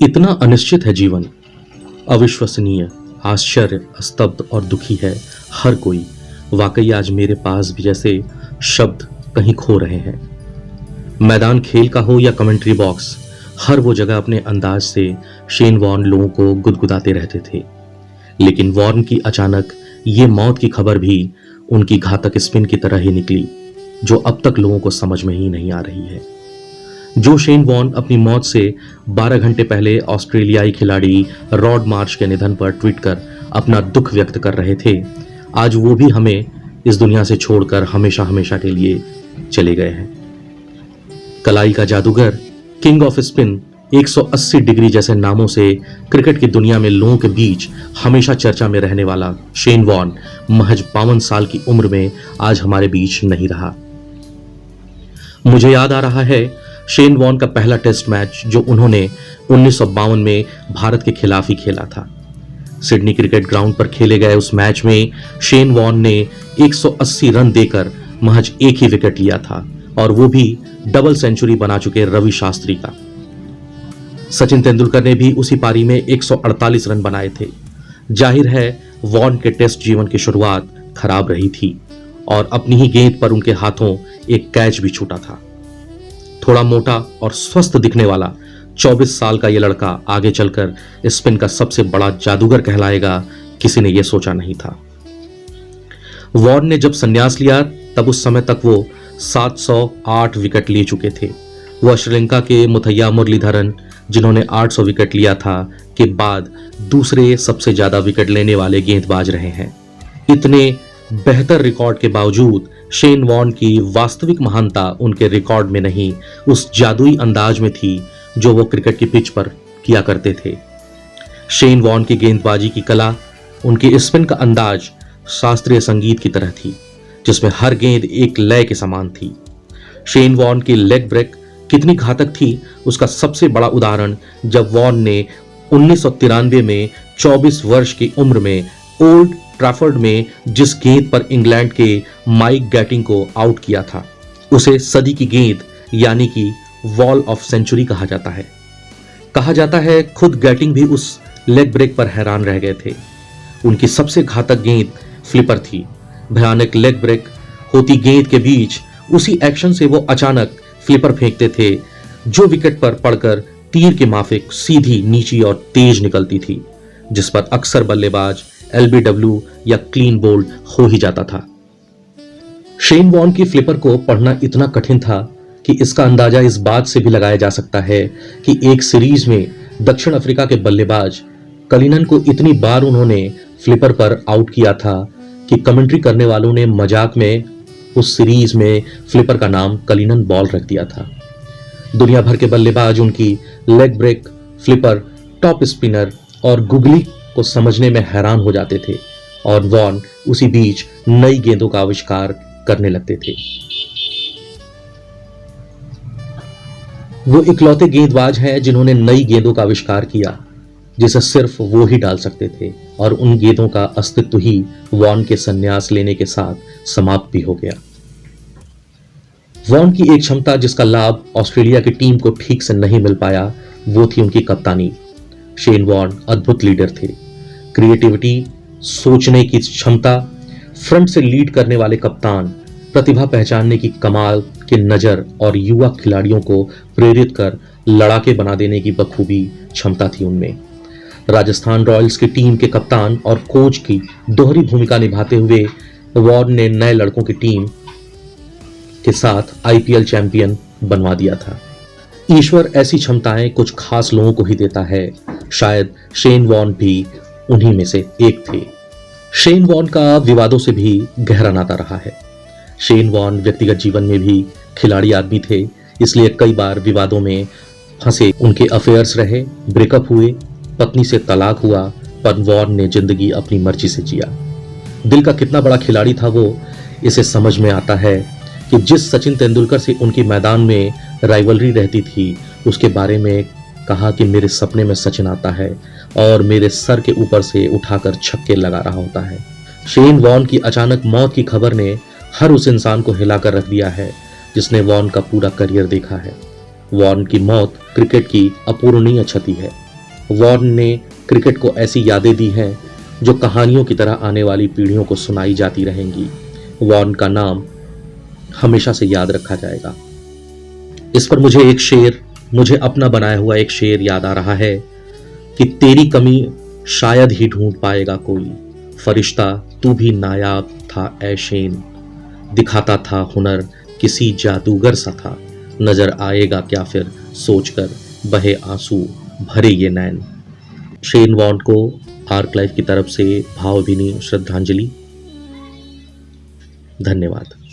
इतना अनिश्चित है जीवन, अविश्वसनीय, आश्चर्य, स्तब्ध और दुखी है हर कोई। वाकई आज मेरे पास भी जैसे शब्द कहीं खो रहे हैं। मैदान खेल का हो या कमेंट्री बॉक्स, हर वो जगह अपने अंदाज से शेन वॉर्न लोगों को गुदगुदाते रहते थे। लेकिन वॉर्न की अचानक ये मौत की खबर भी उनकी घातक स्पिन की तरह ही निकली, जो अब तक लोगों को समझ में ही नहीं आ रही है। जो शेन वॉर्न अपनी मौत से 12 घंटे पहले ऑस्ट्रेलियाई खिलाड़ी रॉड मार्श के निधन पर ट्वीट कर अपना दुख व्यक्त कर रहे थे, आज वो भी हमें इस दुनिया से छोड़कर हमेशा हमेशा के लिए चले गए हैं। कलाई का जादूगर, किंग ऑफ स्पिन, 180 डिग्री जैसे नामों से क्रिकेट की दुनिया में लोगों के बीच हमेशा चर्चा में रहने वाला शेन वॉर्न महज 52 साल की उम्र में आज हमारे बीच नहीं रहा। मुझे याद आ रहा है शेन वॉर्न का पहला टेस्ट मैच जो उन्होंने 1952 में भारत के खिलाफ ही खेला था। सिडनी क्रिकेट ग्राउंड पर खेले गए उस मैच में शेन वॉर्न ने 180 रन देकर महज एक ही विकेट लिया था, और वो भी डबल सेंचुरी बना चुके रवि शास्त्री का। सचिन तेंदुलकर ने भी उसी पारी में 148 रन बनाए थे। जाहिर है वॉर्न के टेस्ट जीवन की शुरुआत खराब रही थी और अपनी ही गेंद पर उनके हाथों एक कैच भी छूटा था। थोड़ा मोटा और स्वस्थ दिखने वाला 24 साल का यह लड़का आगे चलकर स्पिन का सबसे बड़ा जादूगर कहलाएगा, किसी ने यह सोचा नहीं था। वॉर्न ने जब संन्यास लिया तब उस समय तक वो 708 विकेट ले चुके थे। वह श्रीलंका के मुथैया मुरलीधरन, जिन्होंने 800 विकेट लिया था, के बाद दूसरे सबसे ज्यादा विकेट लेने वाले गेंदबाज रहे हैं। इतने बेहतर रिकॉर्ड के बावजूद शेन वॉर्न की वास्तविक महानता उनके रिकॉर्ड में नहीं, उस जादुई अंदाज में थी जो वो क्रिकेट की पिच पर किया करते थे। शेन वॉर्न की गेंदबाजी की कला, उनके स्पिन का अंदाज शास्त्रीय संगीत की तरह थी, जिसमें हर गेंद एक लय के समान थी। शेन वॉर्न की लेग ब्रेक कितनी घातक थी, उसका सबसे बड़ा उदाहरण जब वॉर्न ने 1993 में 24 वर्ष की उम्र में ओल्ड ट्रैफर्ड में जिस गेंद पर इंग्लैंड के माइक गैटिंग को आउट किया था, उसे सदी की गेंद यानी कि वॉल ऑफ सेंचुरी कहा जाता है। कहा जाता है खुद गैटिंग भी उस लेग ब्रेक पर हैरान रह गए थे। उनकी सबसे घातक गेंद फ्लिपर थी। भयानक लेग ब्रेक होती गेंद के बीच उसी एक्शन से वो अचानक फ्लिपर फेंकते थे, जो विकेट पर पड़कर तीर के माफिक सीधी, नीची और तेज निकलती थी, जिस पर अक्सर बल्लेबाज LBW या क्लीन बोल्ड हो ही जाता था। शेन वॉर्न की फ्लिपर को पढ़ना इतना कठिन था कि इसका अंदाजा इस बात से भी लगाया जा सकता है कि एक सीरीज में दक्षिण अफ्रीका के बल्लेबाज कलिनन को इतनी बार उन्होंने फ्लिपर पर आउट किया था कि कमेंट्री करने वालों ने मजाक में उस सीरीज में फ्लिपर का नाम कलिनन बॉल रख दिया था। दुनिया भर के बल्लेबाज उनकी leg break, flipper, top spinner और गुगली को समझने में हैरान हो जाते थे, और वॉर्न उसी बीच नई गेंदों का आविष्कार करने लगते थे। वो इकलौते गेंदबाज हैं जिन्होंने नई गेंदों का आविष्कार किया, जिसे सिर्फ वो ही डाल सकते थे, और उन गेंदों का अस्तित्व ही वॉर्न के संन्यास लेने के साथ समाप्त भी हो गया। वॉर्न की एक क्षमता जिसका लाभ ऑस्ट्रेलिया की टीम को ठीक से नहीं मिल पाया, वो थी उनकी कप्तानी। शेन वॉर्न अद्भुत लीडर थे। क्रिएटिविटी, सोचने की क्षमता, फ्रंट से लीड करने वाले कप्तान, प्रतिभा पहचानने की कमाल की नजर और युवा खिलाड़ियों को प्रेरित कर लड़ाके बना देने की बखूबी क्षमता थी उनमें। राजस्थान रॉयल्स की टीम के कप्तान और कोच की दोहरी भूमिका निभाते हुए वॉर्न ने नए लड़कों की टीम के साथ IPL चैंपियन बनवा दिया था। ईश्वर ऐसी क्षमताएं कुछ खास लोगों को ही देता है। शायद शेन वॉर्न भी उन्हीं में से एक थे। शेन वॉर्न का विवादों से भी गहरा नाता रहा है। शेन वॉर्न व्यक्तिगत जीवन में भी खिलाड़ी आदमी थे, इसलिए कई बार विवादों में फंसे। उनके अफेयर्स रहे, ब्रेकअप हुए, पत्नी से तलाक हुआ, पर वॉर्न ने जिंदगी अपनी मर्जी से जिया। दिल का कितना बड़ा खिलाड़ी था वो, इसे समझ में आता है कि जिस सचिन तेंदुलकर से उनकी मैदान में राइवलरी रहती थी, उसके बारे में कहा कि मेरे सपने में सचिन आता है और मेरे सर के ऊपर से उठाकर छक्के लगा रहा होता है। शेन वॉर्न की अचानक मौत की खबर ने हर उस इंसान को हिलाकर रख दिया है जिसने वॉर्न का पूरा करियर देखा है। वॉर्न की मौत क्रिकेट की अपूरणीय क्षति है। वॉर्न ने क्रिकेट को ऐसी यादें दी हैं जो कहानियों की तरह आने वाली पीढ़ियों को सुनाई जाती रहेंगी। वॉर्न का नाम हमेशा से याद रखा जाएगा। इस पर मुझे अपना बनाया हुआ एक शेर याद आ रहा है कि तेरी कमी शायद ही ढूंढ पाएगा कोई, फरिश्ता तू भी नायाब था ऐ शेन, दिखाता था हुनर किसी जादूगर सा था, नजर आएगा क्या फिर सोचकर बहे आंसू भरे ये नैन। शेन वॉर्न को आर्क लाइफ की तरफ से भावभीनी श्रद्धांजलि। धन्यवाद।